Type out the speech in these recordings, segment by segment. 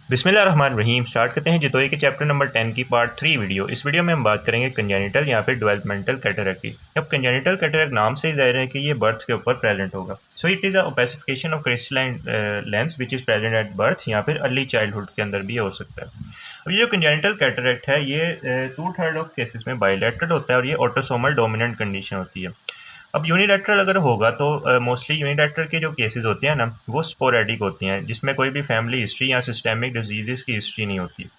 बिस्मिल्लाहिर्रहमानिर्रहीम। स्टार्ट करते हैं जितोई के चैप्टर नंबर 10 की पार्ट 3 वीडियो। इस वीडियो में हम बात करेंगे कंजेनिटल या फिर डेवलपमेंटल कैटरेक्ट की। अब कंजेनिटल कैटरेक्ट नाम से ही ज़ाहिर है कि ये बर्थ के ऊपर प्रेजेंट होगा। So it is a opacification of crystalline lens which is present at birth या फिर अर्ली चाइल्डहुड के अंदर भी हो सकता है। अब ये जो कंजेनिटल कैटरेक्ट है ये 2/3 ऑफ केसेस में बायलैटरल होता है और ये ऑटोसोमल डोमिनेंट कंडीशन होती है। अब यूनिलैटरल अगर होगा तो मोस्टली यूनिलैटरल के जो केसेस होते हैं ना वो स्पोरेडिक होती हैं, जिसमें कोई भी फैमिली हिस्ट्री या सिस्टेमिक डिजीज़ की हिस्ट्री नहीं होती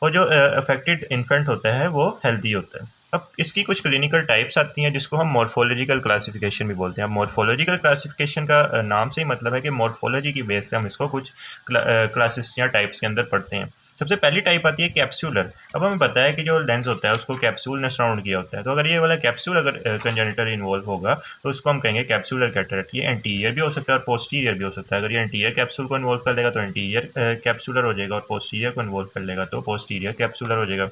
और जो अफेक्टेड इन्फेंट होता है वो हेल्दी होता है। अब इसकी कुछ क्लिनिकल टाइप्स आती हैं जिसको हम मॉर्फोलॉजिकल क्लासिफिकेशन भी बोलते हैं। अब मॉर्फोलॉजिकल क्लासिफिकेशन का नाम से ही मतलब है कि मॉर्फोलॉजी की बेस पे हम इसको कुछ क्लासेस या टाइप्स के अंदर पढ़ते हैं। सबसे पहली टाइप आती है कैप्सूलर। अब हमें पता है कि जो लेंस होता है उसको कैप्सूल ने सराउंड किया होता है, तो अगर ये वाला कैप्सूल अगर कंजेनिटल इन्वॉल्व होगा तो उसको हम कहेंगे कैप्सूलर कैटरेक्ट। ये एंटीरियर भी हो सकता है और पोस्टीरियर भी हो सकता है। अगर ये एंटीरियर कैप्सूल को इन्वॉल्व कर लेगा तो एंटीरियर कैप्सूलर हो जाएगा और पोस्टीरियर को इन्वॉल्व कर लेगा तो पोस्टीरियर कैप्सूलर हो जाएगा।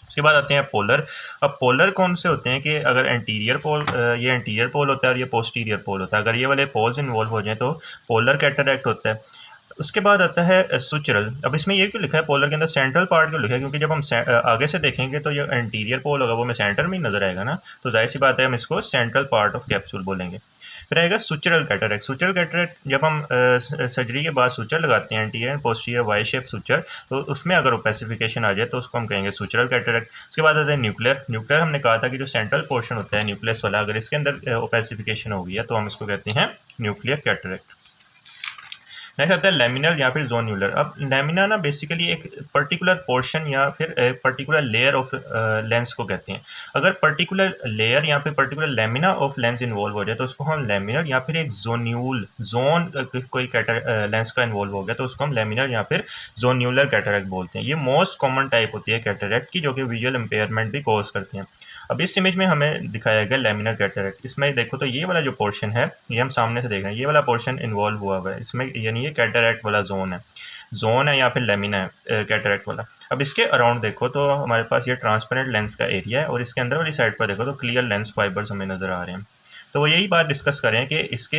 उसके बाद आते हैं पोलर। अब पोलर कौन से होते हैं कि अगर एंटीरियर पोल ये एंटीरियर पोल होता है और ये पोस्टीरियर पोल होता है, अगर ये वाले पोल्स इन्वॉल्व हो जाएं तो पोलर कैटरेक्ट होता है। उसके बाद आता है सुचरल। अब इसमें ये क्यों लिखा है पोलर के अंदर सेंट्रल पार्ट क्यों लिखा है, क्योंकि जब हम आगे से देखेंगे तो ये एंटीरियर पोल होगा वो हमें सेंटर में ही नजर आएगा ना, तो जाहिर सी बात है हम इसको सेंट्रल पार्ट ऑफ कैप्सूल बोलेंगे। फिर आएगा सुचरल कैटरेक्ट। सुचरल कैटरेक्ट जब हम सर्जरी के बाद सुचर लगाते हैं anterior posterior Y shape suture, तो उसमें अगर ओपेसिफिकेशन आ जाए तो उसको हम कहेंगे सुचरल कैटरेक्ट। उसके बाद आता है न्यूक्लियर। न्यूक्लियर हमने कहा था कि जो सेंट्रल पोर्शन होता है न्यूक्लियस वाला, अगर इसके अंदर ओपेसिफिकेशन हो गई है तो हम इसको कहते हैं न्यूक्लियर कैटरेक्ट। नेक्स्ट आता है लेमिनल या फिर जोन्यूलर। अब लेमिना ना बेसिकली एक पर्टिकुलर पोर्शन या फिर एक पर्टिकुलर लेयर ऑफ लेंस को कहते हैं। अगर पर्टिकुलर लेयर या फिर particular lamina of lens involve हो जाए तो उसको हम लेमिनल या फिर एक जोन्यूल जोन कोई लेंस का इन्वॉल्व हो गया तो उसको हम लेमिनल या फिर जोन्यूलर कैटरेक्ट बोलते हैं। ये मोस्ट कॉमन टाइप होती है कैटरेक्ट की, जो कि विजुअल इम्पेयरमेंट भी कॉज करती हैं। अब इस इमेज में हमें दिखाया गया लेमिनर कैटरेक्ट। इसमें देखो तो ये वाला जो पोर्शन है ये हम सामने से देख रहे हैं, ये वाला पोर्शन इन्वॉल्व हुआ है इसमें, यानी ये कैटरेक्ट वाला जोन है या फिर लेमिना है कैटरेक्ट वाला। अब इसके अराउंड देखो तो हमारे पास ये ट्रांसपेरेंट लेंस का एरिया है और इसके अंदर वाली साइड पर देखो तो क्लियर लेंस फाइबर्स हमें नज़र आ रहे हैं। तो वो यही बात डिस्कस करें कि इसके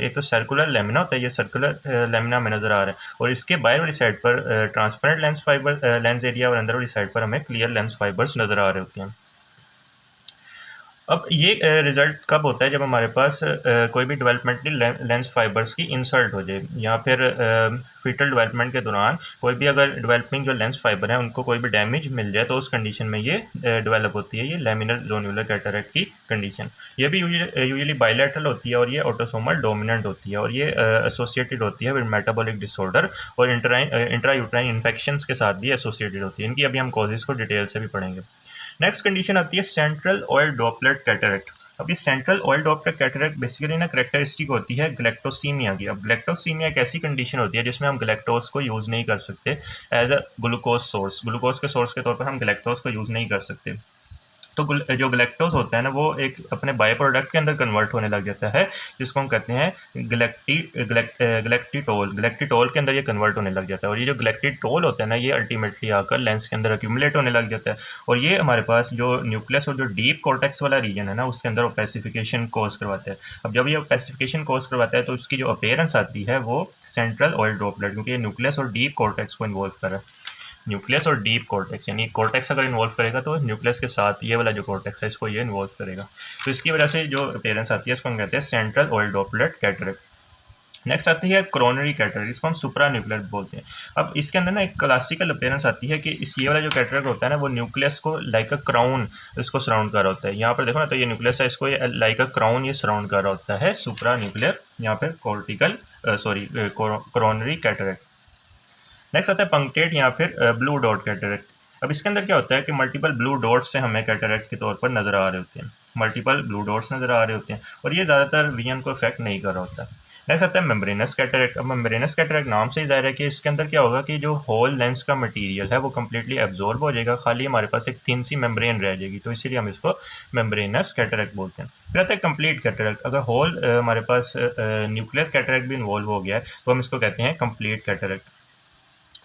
एक तो सर्कुलर लेमिना होता है, ये सर्कुलर लेमिना में नज़र आ रहा है और इसके बाहर वाली साइड पर transparent lens fibre lens area और अंदर वाली साइड पर हमें क्लियर लेंस फाइबर्स नज़र आ रहे होते हैं। अब ये रिज़ल्ट कब होता है, जब हमारे पास कोई भी डेवलपमेंटली लेंस फाइबर्स की इंसल्ट हो जाए या फिर फीटल डेवलपमेंट के दौरान कोई भी अगर डेवलपिंग जो लेंस फाइबर है उनको कोई भी डैमेज मिल जाए तो उस कंडीशन में ये डेवलप होती है ये लेमिनर जोन्यूलर कैटरेक्ट की कंडीशन। ये भी यूजुअली बायलैटरल होती है और ये ऑटोसोमल डोमिनेंट होती है और ये एसोसिएटेड होती है विद मेटाबॉलिक डिसऑर्डर और इंट्रा यूट्राइन इन्फेक्शंस के साथ भी एसोसिएटेड होती है। इनकी अभी हम कॉजेज़ को डिटेल से भी पढ़ेंगे। नेक्स्ट कंडीशन आती है सेंट्रल ऑयल ड्रॉपलेट कैटरेक्ट। अब ये central oil droplet cataract basically ना करेक्टरिस्टिक होती है ग्लैक्टोसीमिया की। अब ग्लैक्टोसीमिया एक ऐसी कंडीशन होती है जिसमें हम ग्लैक्टोज को यूज़ नहीं कर सकते as a glucose source, glucose के सोर्स के तौर पर हम ग्लैक्टोज को यूज़ नहीं कर सकते। तो जो ग्लैक्टोज होता है ना वो एक अपने बाय प्रोडक्ट के अंदर कन्वर्ट होने लग जाता है, जिसको हम कहते हैं ग्लैक्टिटोल। ग्लैक्टिटोल के अंदर ये कन्वर्ट होने लग जाता है और ये जो ग्लैक्टिटोल होता है ना ये अल्टीमेटली आकर लेंस के अंदर एक्यूमुलेट होने लग जाता है और ये हमारे पास जो न्यूक्लियस और जो डीप कॉर्टेक्स वाला रीजन है ना उसके अंदर ओपेसिफिकेशन कॉज करवाता है। अब जब ये ओपेसिफिकेशन कॉज करवाता है तो उसकी जो अपीयरेंस आती है वो सेंट्रल ऑयल ड्रॉपलेट, क्योंकि ये न्यूक्लियस और डीप कॉर्टेक्स को इन्वॉल्व कर रहा है। न्यूक्लियस और डीप कॉर्टेक्स, यानी कॉर्टेक्स अगर इन्वॉल्व करेगा तो न्यूक्लियस के साथ ये वाला जो कॉर्टेक्स है इसको ये इन्वॉल्व करेगा, तो इसकी वजह से जो अपीयरेंस आती है इसको हम कहते हैं central oil droplet cataract. Next आती है क्रोनरी कैटरेक्ट, इसको हम सुप्रा न्यूक्लियर बोलते हैं। अब इसके अंदर ना एक क्लासिकल अपीयरेंस आती है कि इस ये वाला जो कैटरेक्ट होता है ना वो न्यूक्लियस को लाइक अ क्राउन इसको सराउंड कर रहा होता है। यहाँ पर देखो ना तो ये न्यूक्लियस है, इसको ये लाइक अ क्राउन ये सराउंड कर रहा होता है सुप्रा न्यूक्लियर या फिर कॉर्टिकल क्रोनरी कैटरेक्ट। नेक्स्ट आता है पंक्टेट या फिर ब्लू डॉट कैटरेक्ट। अब इसके अंदर क्या होता है कि मल्टीपल ब्लू डॉट्स से हमें कैटरेक्ट के तौर पर नज़र आ रहे होते हैं, मल्टीपल ब्लू डॉट्स नज़र आ रहे होते हैं और ये ज़्यादातर विजन को इफेक्ट नहीं कर रहा होता है। नेक्स्ट आता है मेम्ब्रेनस कैटरेक्ट। अब मेम्ब्रेनस कैटरेक्ट नाम से ही जाहिर है कि इसके अंदर क्या होगा कि जो होल लेंस का मटेरियल है वो कम्प्लीटली एब्जॉर्ब हो जाएगा, खाली हमारे पास एक थिन सी मेम्ब्रेन रह जाएगी, तो इसीलिए हम इसको मेम्ब्रेनस कैटरेक्ट बोलते हैं। फिर आता है कंप्लीट कैटरेक्ट। अगर होल हमारे पास न्यूक्लियर कैटरेक्ट भी इन्वॉल्व हो गया है तो हम इसको कहते हैं कंप्लीट कैटरेक्ट।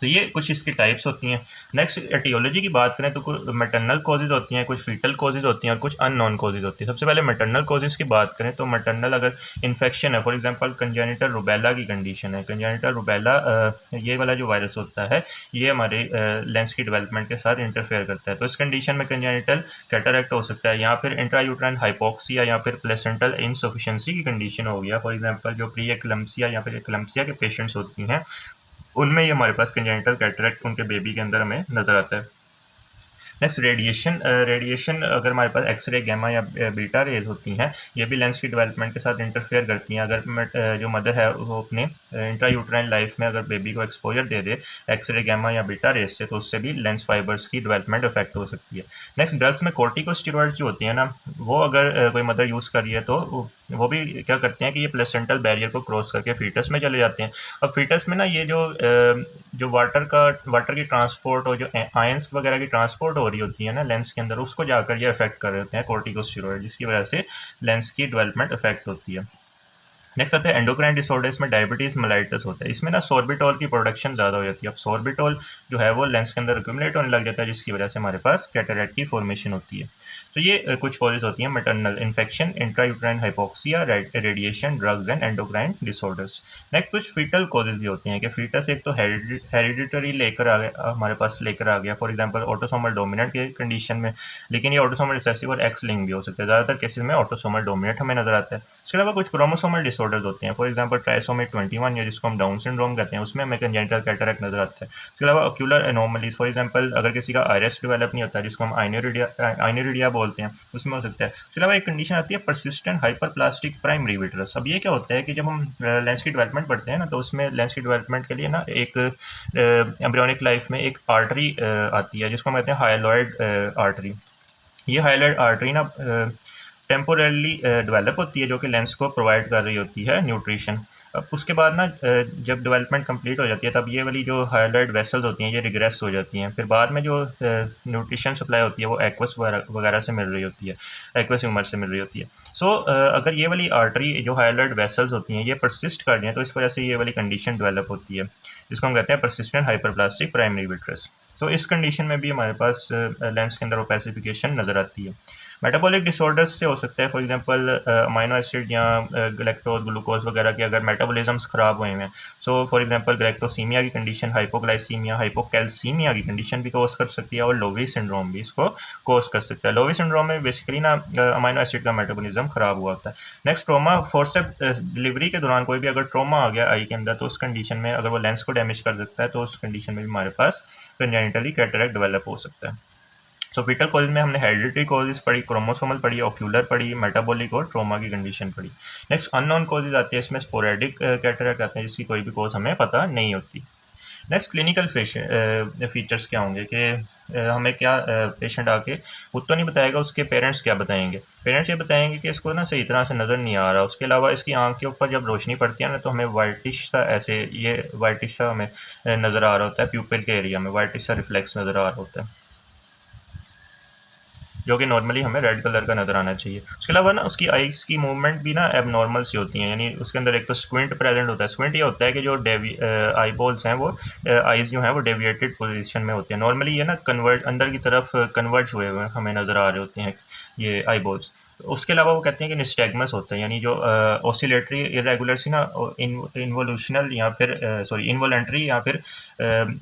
तो ये कुछ इसकी टाइप्स होती हैं। नेक्स्ट एटियोलॉजी की बात करें तो कुछ मैटरनल कॉजेज होती हैं, कुछ फीटल कॉजेज होती हैं और कुछ अननोन कॉजेज होती हैं। सबसे पहले मैटरनल कॉजेज की बात करें तो मैटरनल अगर इन्फेक्शन है, फॉर एग्जांपल कंजेनिटल रूबेला की कंडीशन है, कंजेनिटल रूबेला ये वाला जो वायरस होता है ये हमारे लेंस की डेवलपमेंट के साथ इंटरफेयर करता है। तो इस कंडीशन में कंजेनिटल कैटरैक्ट हो सकता है, या फिर इंट्रायूट्राइन हाइपोक्सिया या फिर प्लेसेंटल इनसफिशिएंसी की कंडीशन हो गया। फॉर एग्जांपल जो प्री एक्लम्सिया या फिर एक्लम्सिया के पेशेंट्स होती हैं उनमें ये हमारे पास कंजेनिटल कैटरैक्ट उनके बेबी के अंदर हमें नज़र आता है। नेक्स्ट रेडिएशन, रेडिएशन अगर हमारे पास एक्सरे गैमा या बीटा रेज होती हैं ये भी लेंस की डेवलपमेंट के साथ इंटरफेयर करती हैं। अगर जो मदर है वो अपने इंट्रायूट्राइन लाइफ में अगर बेबी को एक्सपोजर दे दे एक्सरे गैमा या बीटा रेज से तो उससे भी लेंस फाइबर्स की डेवलपमेंट इफेक्ट हो सकती है। नेक्स्ट ड्रग्स में कॉर्टिकोस्टेरॉइड्स जो होती हैं ना वो अगर कोई मदर यूज़ कर रही है तो वो भी क्या करते हैं कि ये प्लेसेंटल बैरियर को क्रॉस करके फीटस में चले जाते हैं। अब फीटस में ना ये जो वाटर की ट्रांसपोर्ट और जो आयंस वगैरह की ट्रांसपोर्ट हो रही होती है ना लेंस के अंदर उसको जाकर ये इफेक्ट कर रहे होते हैं कॉर्टिकोस्टेरॉइड, जिसकी वजह से लेंस की डेवलपमेंट इफेक्ट होती है। नेक्स्ट आता है एंडोक्राइन डिसऑर्डर्स में डायबिटीज़ मेलाइटस होता है। इसमें ना सोर्बिटॉल की प्रोडक्शन ज़्यादा हो जाती है। अब सोर्बिटॉल जो है वो लेंस के अंदर एक्यूमुलेट होने लग जाता है जिसकी वजह से हमारे पास कैटरैक्ट की फॉर्मेशन होती है। तो ये कुछ कॉजेज होती हैं maternal infection, intrauterine hypoxia, radiation, drugs and endocrine disorders. Next कुछ फीटल कॉजेज भी होती हैं कि फीटस एक तो हेरिडिटरी लेकर आ गया हमारे पास लेकर आ गया, फॉर एग्जांपल ऑटोसोमल डोमिनेंट के कंडीशन में, लेकिन ये ऑटोसोमल रिसेसिव और एक्स लिंक भी हो सकता है। ज़्यादातर केसेस में ऑटोसोमल डोमिनेंट हमें नजर आता है। इसके अलावा कुछ क्रोमोसोमल डिसऑर्डर्स होते हैं, फॉर एग्जांपल ट्राइसोमी 21 या जिसको हम डाउन सिंड्रोम कहते हैं उसमें हमें कंजेनिटल कैटरैक्ट नजर आता है। इसके अलावा ऑक्यूलर एनोमलीज, फॉर एग्जांपल अगर किसी का आइरिस डेवलप नहीं होता जिसको हम आइनोरिडिया बोलते हैं उसमें हो सकता है। इसके अलावा एक कंडीशन आती है परसिस्टेंट हाइपरप्लास्टिक प्राइमरी विट्रस। अब ये क्या होता है कि जब हम लेंस की डेवलपमेंट पढ़ते हैं ना तो उसमें लेंस की डेवलपमेंट के लिए ना एक एम्ब्रियोनिक लाइफ में एक आर्टरी आती है जिसको हम कहते हैं हाइलॉइड आर्टरी। ये हाइलॉइड आर्टरी ना टेम्पोरली डेवलप होती है जो कि लेंस को प्रोवाइड कर रही होती है न्यूट्रिशन। अब उसके बाद ना जब डेवलपमेंट कंप्लीट हो जाती है तब ये वाली जो हाइलाइट वेसल्स होती हैं ये रिग्रेस हो जाती हैं। फिर बाद में जो न्यूट्रिशन सप्लाई होती है वो एक्वस वगैरह से मिल रही होती है, एक्वस ह्यूमर से मिल रही होती है। सो अगर ये वाली आर्टरी जो हाइलाइट वेसल्स होती हैं ये परसिस्ट कर रही हैं तो इस वजह से ये वाली कंडीशन डेवलप होती है जिसको हम कहते हैं परसिस्टेंट हाइपरप्लास्टिक प्राइमरी विट्रस। सो इस कंडीशन में भी हमारे पास लेंस के अंदर ओपेसिफिकेशन नज़र आती है। मेटाबॉलिक डिसऑर्डर्स से हो सकता है, फॉर एग्जांपल अमाइनो एसिड या गैलेक्टोज ग्लूकोज वगैरह के अगर मेटाबॉलिज्म्स ख़राब हुए हैं, सो फॉर एग्जांपल गैलेक्टोसीमिया की कंडीशन, हाइपोग्लाइसीमिया, हाइपोकैल्सीमिया की कंडीशन भी कॉज कर सकती है और लोवी सिंड्रोम भी इसको कॉज कर सकता है। लोवी सिंड्रोम में बेसिकली ना अमाइनो एसिड का मेटाबॉलिज्म ख़राब हुआ होता है। नेक्स्ट ट्रोमा, फोर्सेप्स डिलीवरी के दौरान कोई भी अगर ट्रोमा आ गया आई के अंदर तो उस कंडीशन में अगर वो लेंस को डैमेज कर सकता है तो उस कंडीशन में भी हमारे पास कंजेनिटली कैटरैक्ट डेवलप हो सकता है। सो फीटल कॉजेज में हमने हेरिडिटरी कॉजेज पढ़ी, क्रोमोसोमल पढ़ी, ऑक्यूलर पढ़ी, मेटाबॉलिक और ट्रोमा की कंडीशन पढ़ी। नेक्स्ट अननोन कॉजेज आती है, इसमें स्पोरेडिक कैटरैक्ट आते हैं जिसकी कोई भी कॉज हमें पता नहीं होती। नेक्स्ट क्लिनिकल फीचर्स क्या होंगे कि हमें क्या पेशेंट आके खुद तो नहीं बताएगा, उसके पेरेंट्स क्या बताएंगे। पेरेंट्स ये बताएंगे कि इसको ना सही तरह से नज़र नहीं आ रहा। उसके अलावा इसकी आँख के ऊपर जब रोशनी पड़ती है ना तो हमें वाइटिश सा ऐसे ये वाइटिश सा हमें नज़र आ रहा होता है, प्यूपिल के एरिया में वाइटिश सा रिफ्लेक्स नज़र आ रहा होता है जो कि नॉर्मली हमें रेड कलर का नज़र आना चाहिए। उसके अलावा ना उसकी आइज़ की मूवमेंट भी ना एबनॉर्मल सी होती हैं, यानी उसके अंदर एक तो स्क्विंट प्रेजेंट होता है। स्क्विंट ये होता है कि जो आई बॉल्स हैं वो आइज़ जो हैं वो डेविएटेड पोजीशन में होती हैं। नॉर्मली ये ना कन्वर्ज अंदर की तरफ कन्वर्ज हुए हुए हमें नज़र आ रहे होते हैं ये आई बॉल्स। उसके अलावा वो कहते हैं कि निस्टैग्मस होता है, यानी जो ऑसिलेटरी इरेगुलर सी ना इन्वोल्यूशनल या फिर इन्वोलेंट्री या फिर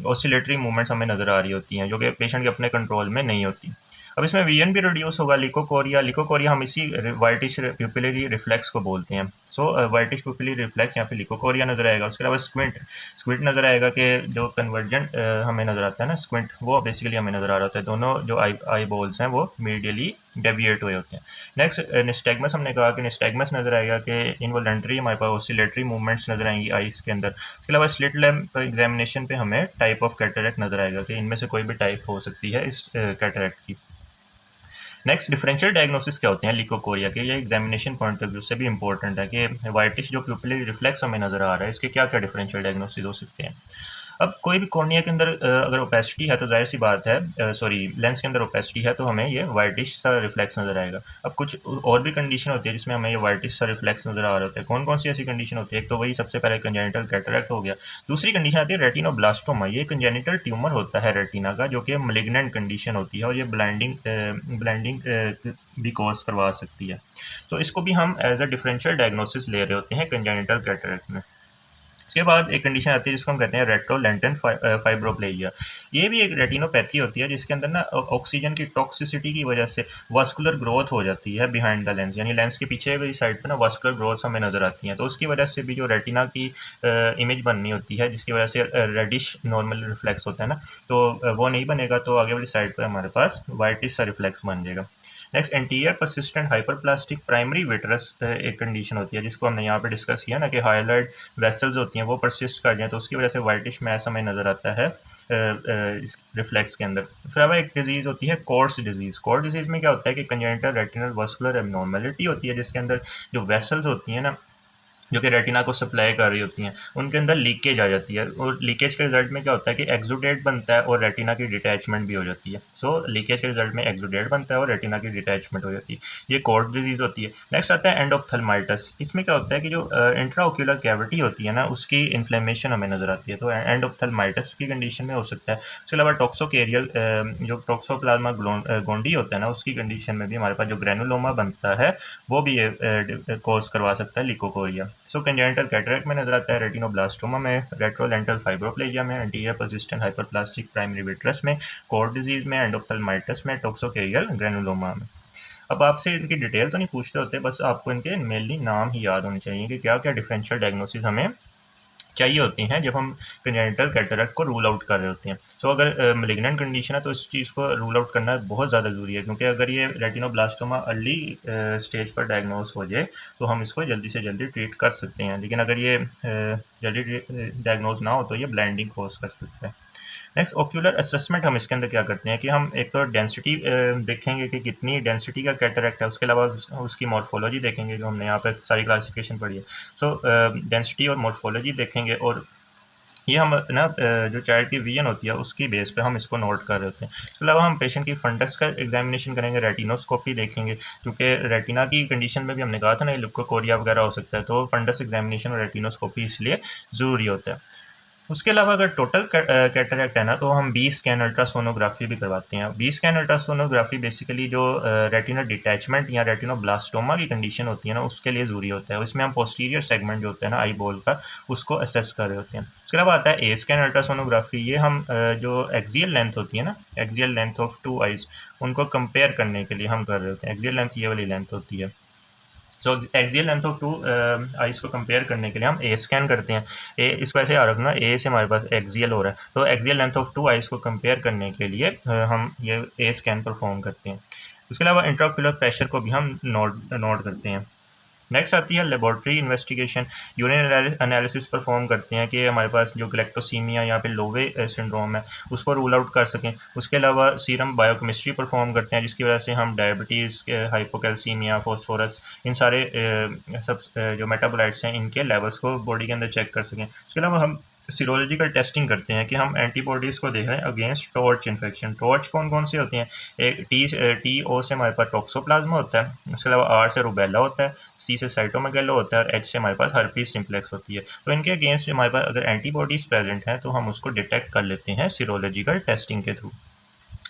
ऑसिलेटरी मूवमेंट्स हमें नज़र आ रही होती हैं जो कि पेशेंट के अपने कंट्रोल में नहीं होती। अब इसमें विजन भी रिड्यूस होगा। लिकोकोरिया हम इसी वाइटिश प्यूपिलरी रिफ्लेक्स को बोलते हैं। सो वाइटिश प्यूपिलरी रिफ्लेक्स यहाँ पे लिकोकोरिया नज़र आएगा। उसके अलावा स्क्विंट नज़र आएगा कि जो कन्वर्जेंट हमें नज़र आता है ना स्क्विंट वो बेसिकली हमें नज़र आ रहा होता है। दोनों जो आई बॉल्स हैं वो मीडियली डेविएट हुए होते हैं। नेक्स्ट निस्टैग्मस, हमने कहा कि निस्टैग्मस नज़र आएगा कि इनवोलेंट्री हमारे पास ऑसिलेटरी मूवमेंट्स नज़र आएंगी आइस के अंदर। इसके अलावा स्लिट लैम्प एग्जामिनेशन पे हमें टाइप ऑफ कैटरैक्ट नज़र आएगा कि इनमें से कोई भी टाइप हो सकती है इस कैटरैक्ट की। नेक्स्ट डिफरेंशियल डायग्नोसिस क्या होते हैं लिकोकोरिया के, ये एग्जामिनेशन पॉइंट ऑफ व्यू से भी इंपॉर्टेंट है कि वाइटिश जो प्यूपिलरी रिफ्लेक्स हमें नज़र आ रहा है इसके क्या क्या डिफरेंशियल डायग्नोसिस हो सकते हैं। अब कोई भी कॉर्निया के अंदर अगर ओपेसिटी है तो जाहिर सी बात है, सॉरी लेंस के अंदर ओपेसिटी है तो हमें ये वाइटिश सा रिफ्लेक्स नज़र आएगा। अब कुछ और भी कंडीशन होती है जिसमें हमें ये वाइटिश सा रिफ्लेक्स नज़र आ रहा होता है। कौन कौन सी ऐसी कंडीशन होती है? एक तो वही सबसे पहले कंजेनिटल कैटरैक्ट हो गया। दूसरी कंडीशन आती है रेटिनोब्लास्टोमा। ये कंजेनिटल ट्यूमर होता है रेटिना का, जो कि मलिग्नेंट कंडीशन होती है और ये ब्लाइंडिंग भी कॉज करवा सकती है। तो इसको भी हम एज अ डिफरेंशियल डायग्नोसिस ले रहे होते हैं कंजेनिटल कैटरैक्ट में। इसके बाद एक कंडीशन आती है जिसको हम कहते हैं रेट्रोलेंटन फाइब्रोप्लेजिया। ये भी एक रेटिनोपैथी होती है जिसके अंदर ना ऑक्सीजन की टॉक्सिसिटी की वजह से वास्कुलर ग्रोथ हो जाती है बिहाइंड द लेंस, यानी लेंस के पीछे वाली साइड पे ना वास्कुलर ग्रोथ हमें नज़र आती हैं। तो उसकी वजह से भी जो रेटिना की इमेज बननी होती है जिसकी वजह से रेडिश नॉर्मल रिफ्लेक्स होता है ना, तो वो नहीं बनेगा, तो आगे वाली साइड पर हमारे पास वाइटिश सा रिफ्लेक्स बन जाएगा। Next anterior persistent hyperplastic primary vitreous एक कंडीशन होती है जिसको हमने यहाँ पे डिस्कस किया ना कि हाइलाइट वेसल्स होती हैं वो परसिस्ट कर जाएं, तो उसकी वजह से वाइटिश मैस हमें नज़र आता है इस रिफ्लेक्स के अंदर। फिर अब एक डिजीज़ होती है कोर्स डिजीज़। कोर्स डिजीज़ में क्या होता है कि कंजेनिटल रेटिनल वास्कुलर एबनॉर्मेलिटी होती है जिसके अंदर जो वेसल्स होती हैं ना, जो कि रेटिना को सप्लाई कर रही होती हैं, उनके अंदर लीकेज आ जाती है और लीकेज के रिजल्ट में क्या होता है कि एक्सुडेट बनता है और रेटिना की डिटैचमेंट भी हो जाती है। सो लीकेज के रिजल्ट में एक्सुडेट बनता है और रेटिना की डिटैचमेंट हो जाती है। ये कोर्ट डिजीज़ होती है। नेक्स्ट आता है एंडोप्थेल्माइटिस। इसमें क्या होता है कि जो इंट्राओक्यूलर कैविटी होती है ना, उसकी इन्फ्लेमेशन हमें नज़र आती है, तो एंडोप्थेल्माइटिस की कंडीशन में हो सकता है। उसके अलावा टॉक्सोकेरियल जो टॉक्सोप्लाज्मा गोंडी होता है ना, उसकी कंडीशन में भी हमारे पास जो ग्रेनुलोमा बनता है वो भी ये कॉज करवा सकता है लिकोकोरिया। सो कंजेनिटल कैटरैक्ट में नजर आता है, रेटिनोब्लास्टोमा में, रेट्रोलेंटल फाइब्रोप्लेजिया में, anterior persistent hyperplastic primary vitreous में, कोर्ट डिजीज में, एंडोप्थेल्माइटिस में, टॉक्सोकेरियल ग्रेनुलोमा में। अब आपसे इनकी डिटेल तो नहीं पूछते होते, बस आपको इनके मेनली नाम ही याद होने चाहिए कि क्या क्या डिफरेंशियल डायग्नोसिस हमें चाहिए होती हैं जब हम कंजेनिटल कैटरैक्ट को रूल आउट कर रहे होते हैं। सो अगर मेलिग्नेंट कंडीशन है तो इस चीज़ को रूल आउट करना बहुत ज़्यादा ज़रूरी है, क्योंकि अगर ये रेटिनोब्लास्टोमा अर्ली स्टेज पर डायग्नोस हो जाए तो हम इसको जल्दी से जल्दी ट्रीट कर सकते हैं, लेकिन अगर ये जल्दी डायग्नोज ना हो तो ये ब्लाइंडिंग कॉज कर सकता है। नेक्स्ट ओक्यूलर असेसमेंट हम इसके अंदर क्या करते हैं कि हम एक तो डेंसिटी देखेंगे कि कितनी डेंसिटी का कैटरैक्ट है, उसके अलावा उसकी मॉर्फोलॉजी देखेंगे, जो हमने यहाँ पर सारी क्लासिफिकेशन पढ़ी है। सो डेंसिटी और मॉर्फोलॉजी देखेंगे और ये हम ना जो चाइल्ड की विजन होती है उसकी बेस पे हम इसको नोट कर रहे होते हैं। इसके अलावा हम पेशेंट की फंडस का एग्जामिनेशन करेंगे, रेटिनोस्कोपी देखेंगे, क्योंकि रेटिना की कंडीशन में भी हमने कहा था ना लुकोकोरिया वगैरह हो सकता है, तो फंडस एग्जामिनेशन और रेटिनोस्कोपी इसलिए ज़रूरी होता है। उसके अलावा अगर टोटल कैटरैक्ट है ना तो हम बी स्कैन अल्ट्रासोनोग्राफी भी करवाते हैं। बी स्कैन अल्ट्रासोनोग्राफी बेसिकली जो रेटिना डिटैचमेंट या रेटिनोब्लास्टोमा की कंडीशन होती है ना उसके लिए ज़रूरी होता है। उसमें हम पोस्टीरियर सेगमेंट जो होता है ना आई बॉल का, उसको असेस कर रहे होते हैं। उसके अलावा आता है ए स्कैन अल्ट्रासोनोग्राफी। ये हम जो एक्सियल लेंथ होती है ना, axial length of two eyes, उनको कंपेयर करने के लिए हम कर रहे होते हैं। एक्सियल लेंथ ये वाली लेंथ होती है। So axial length of two eyes को कंपेयर करने के लिए हम ए स्कैन करते हैं। ए इसको ऐसे याद रखना, ए से हमारे पास एक्सियल हो रहा है, तो axial length of two eyes को कंपेयर करने के लिए हम ये ए स्कैन परफॉर्म करते हैं। उसके अलावा इंट्राओक्यूलर प्रेशर को भी हम नोट करते हैं। नेक्स्ट आती है laboratory investigation. Urine analysis perform करते हैं कि हमारे पास जो गैलेक्टोसीमिया या फिर लोवे सिंड्रोम है उसको रूल आउट कर सकें। उसके अलावा सीरम बायोकेमिस्ट्री परफॉर्म करते हैं जिसकी वजह से हम डायबिटीज़, हाइपोकैल्सीमिया, फॉस्फोरस, इन सारे सब जो मेटाबोलाइट्स हैं इनके लेवल्स को बॉडी के अंदर चेक कर सकें। उसके अलावा हम सीरोलॉजिकल टेस्टिंग करते हैं कि हम एंटीबॉडीज़ को देखें अगेंस्ट टॉर्च इन्फेक्शन। टॉर्च कौन कौन सी होती हैं? एक टी ओ से हमारे पास टॉक्सोप्लाज्मा होता है, उसके अलावा आर से रूबेला होता है, सी से साइटोमेगालो होता है और एच से हमारे पास हर्पीस सिम्प्लेक्स होती है। तो इनके अगेंस्ट हमारे पास अगर एंटीबॉडीज़ प्रेजेंट हैं तो हम उसको डिटेक्ट कर लेते हैं सीरोलॉजिकल टेस्टिंग के थ्रू।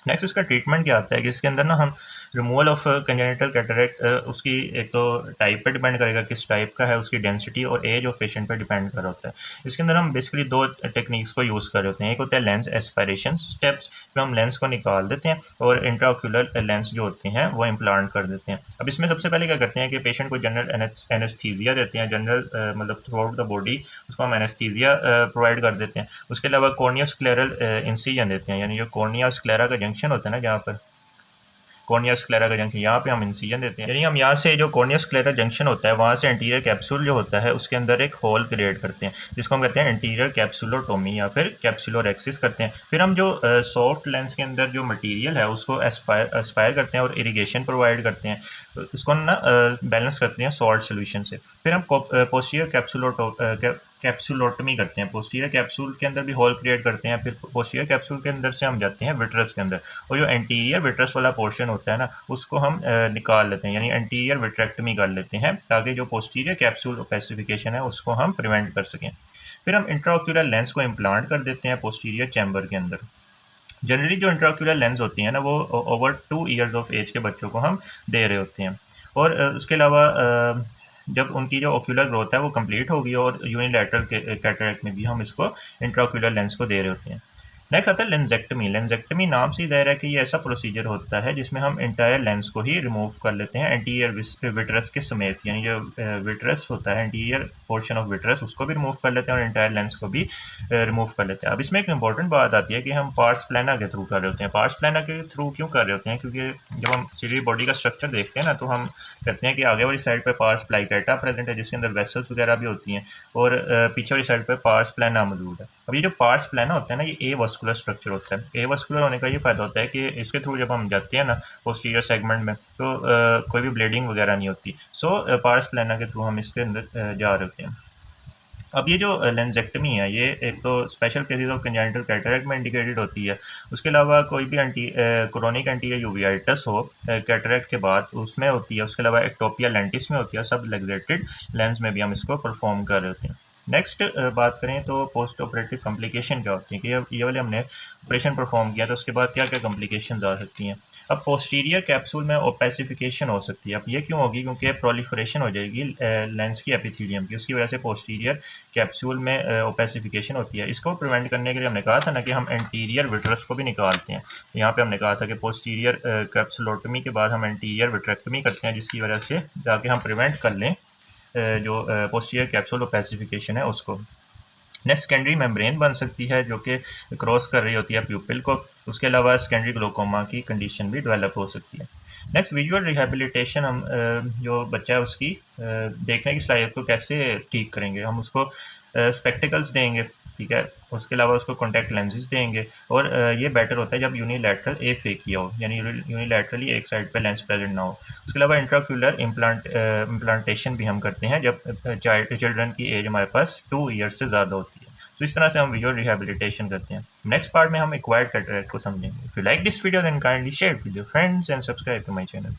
नेक्स्ट इसका ट्रीटमेंट क्या आता है कि इसके अंदर ना हम रिमूवल ऑफ कंजेनिटल कैटरैक्ट, उसकी एक तो टाइप पे डिपेंड करेगा किस टाइप का है, उसकी डेंसिटी और एज ऑफ पेशेंट पे डिपेंड कर रहा होता है। इसके अंदर हम बेसिकली दो टेक्निक्स को यूज़ कर रहे होते हैं। एक होता है लेंस एस्पायरेशन स्टेप्स, जो हम लेंस को निकाल देते हैं और इंट्राओक्यूलर लेंस जो होते हैं वो इम्प्लांट कर देते हैं। अब इसमें सबसे पहले क्या करते हैं कि पेशेंट को जनरल एनेस्थीसिया देते हैं, जनरल मतलब थ्रू आउट द बॉडी उसको हम एनेस्थीसिया प्रोवाइड कर देते हैं। उसके अलावा कॉर्नियोस्क्लेरल इंसिजन देते हैं, यानी जो कॉर्निया स्क्लेरा का जंक्शन होता है ना, जहाँ पर कॉर्निया स्क्लेरा का जंक्शन, यहाँ पे हम इंसिजन देते हैं, यानी हम यहाँ से जो कॉर्निया स्क्लेरा जंक्शन होता है वहाँ से एंटीरियर कैप्सूल जो होता है उसके अंदर एक होल क्रिएट करते हैं जिसको हम कहते हैं एंटीरियर कैप्सुलोटोमी या फिर कैप्सुलोरेक्सिस करते हैं। फिर हम जो सॉफ्ट लेंस के अंदर जो मटेरियल है उसको एस्पायर करते हैं और इरिगेशन प्रोवाइड करते हैं। उसको ना बैलेंस करते हैं सॉल्ट सोल्यूशन से। फिर हम पोस्टीरियर कैप्सूलोटमी करते हैं, पोस्टीरियर कैप्सूल के अंदर भी होल क्रिएट करते हैं। फिर पोस्टीरियर कैप्सूल के अंदर से हम जाते हैं विट्रस के अंदर, और जो एंटीरियर विट्रस वाला पोर्शन होता है ना उसको हम निकाल लेते हैं, यानी एंटीरियर विट्रेक्टमी कर लेते हैं ताकि जो पोस्टीरियर कैप्सूल ओपेसिफिकेशन है उसको हम प्रिवेंट कर सकें। फिर हम इंट्राओक्यूलर लेंस को इम्प्लांट कर देते हैं पोस्टीरियर चैम्बर के अंदर। जनरली जो इंट्राओक्यूलर लेंस होती है ना वो ओवर 2 ईयर्स ऑफ एज के बच्चों को हम दे रहे होते हैं। और उसके अलावा जब उनकी जो ओक्यूलर ग्रोथ है वो कंप्लीट होगी और यूनिलैटरल कैटरेक्ट में भी हम इसको इंट्राओक्यूलर लेंस को दे रहे होते हैं। नेक्स्ट आता है लेंजेक्टमी। लेंजेक्टमी नाम से ही ज़ाहिर है कि ये ऐसा प्रोसीजर होता है जिसमें हम इंटायर लेंस को ही रिमूव कर लेते हैं एंटीरियर विट्रस के समेत, यानी जो विट्रस होता है एंटीरियर पोर्शन ऑफ विट्रस उसको भी रिमूव कर लेते हैं और इंटायर लेंस को भी रिमूव कर लेते हैं। अब इसमें एक इंपॉर्टेंट बात आती है कि हम पार्ट्स प्लाना के थ्रू कर रहे होते हैं। पार्ट्स प्लाना के थ्रू क्यों कर रहे होते हैं? क्योंकि जब हम सीधी बॉडी का स्ट्रक्चर देखते हैं ना तो हम कहते हैं कि आगे वाली साइड पर पार्ट्स प्लाइकेटा प्रेजेंट है जिसके अंदर वेसल्स वगैरह भी होती हैं, और पीछे वाली साइड पर पार्ट्स प्लाना मौजूद है। अब ये जो पार्ट्स प्लाना होता है ना ये ए वस्कुलर स्ट्रक्चर होता है। ए वस्कुलर होने का ये फ़ायदा होता है कि इसके थ्रू जब हम जाते हैं ना पोस्टीरियर सेगमेंट में तो कोई भी ब्लीडिंग वगैरह नहीं होती। सो पार्ट्स प्लाना के थ्रू हम इसके अंदर जा रहे होते हैं। अब ये जो लेंजेक्टमी है ये एक तो special cases of congenital cataract में इंडिकेटेड होती है। उसके अलावा कोई भी क्रोनिक एंटीरियर यूवियाइटिस हो कैटरेक्ट के बाद उसमें होती है। उसके अलावा एक्टोपिया लेंटिस में होती है। सब लेग्जेटेड लेंस में भी हम इसको परफॉर्म कर रहे होते हैं। नेक्स्ट बात करें तो पोस्ट ऑपरेटिव कॉम्प्लिकेशन क्या होती है कि ये वाले हमने ऑपरेशन परफॉर्म किया तो उसके बाद क्या क्या कॉम्प्लिकेशन आ सकती हैं। अब पोस्टीरियर कैप्सूल में ओपेसिफिकेशन हो सकती है। अब ये क्यों होगी? क्योंकि प्रोलिफरेशन हो जाएगी लेंस की एपिथेलियम की, उसकी वजह से पोस्टीरियर कैप्सूल में ओपेसिफिकेशन होती है। इसको प्रिवेंट करने के लिए हमने कहा था ना कि हम एंटीरियर विट्रस को भी निकालते हैं। यहाँ पे हमने कहा था कि पोस्टीरियर कैप्सूलोटमी के बाद हम एंटीरियर विट्रेक्टमी करते हैं जिसकी वजह से ताकि हम प्रिवेंट कर लें जो पोस्टीरियर कैप्सूल ओपेसिफिकेशन है उसको। नेक्स्ट सेकेंडरी मेम्ब्रेन बन सकती है जो कि क्रॉस कर रही होती है प्यूपिल को। उसके अलावा सेकेंडरी ग्लोकोमा की कंडीशन भी डेवलप हो सकती है। नेक्स्ट विजुअल रिहेबिलिटेशन, हम जो बच्चा है उसकी देखने की सलाहियत को कैसे ठीक करेंगे? हम उसको स्पेक्टिकल्स देंगे, ठीक है। उसके अलावा उसको कॉन्टैक्ट लेंसेज देंगे, और ये बेटर होता है जब यूनिलैटरल ए फेक किया हो, यानी यूनिलैटरली एक साइड पे लेंस प्रेजेंट ना हो। उसके अलावा इंट्राक्यूलर इम्प्लांटेशन भी हम करते हैं जब चिल्ड्रन की एज हमारे पास 2 ईयर्स से ज़्यादा होती है। तो इस तरह से हम विजुअल रिहेबिलिटेशन करते हैं। नेक्स्ट पार्ट में हम एक्वायर्ड कैटरेक्ट को समझेंगे। If you like this video then kindly share with your friends and subscribe to my channel.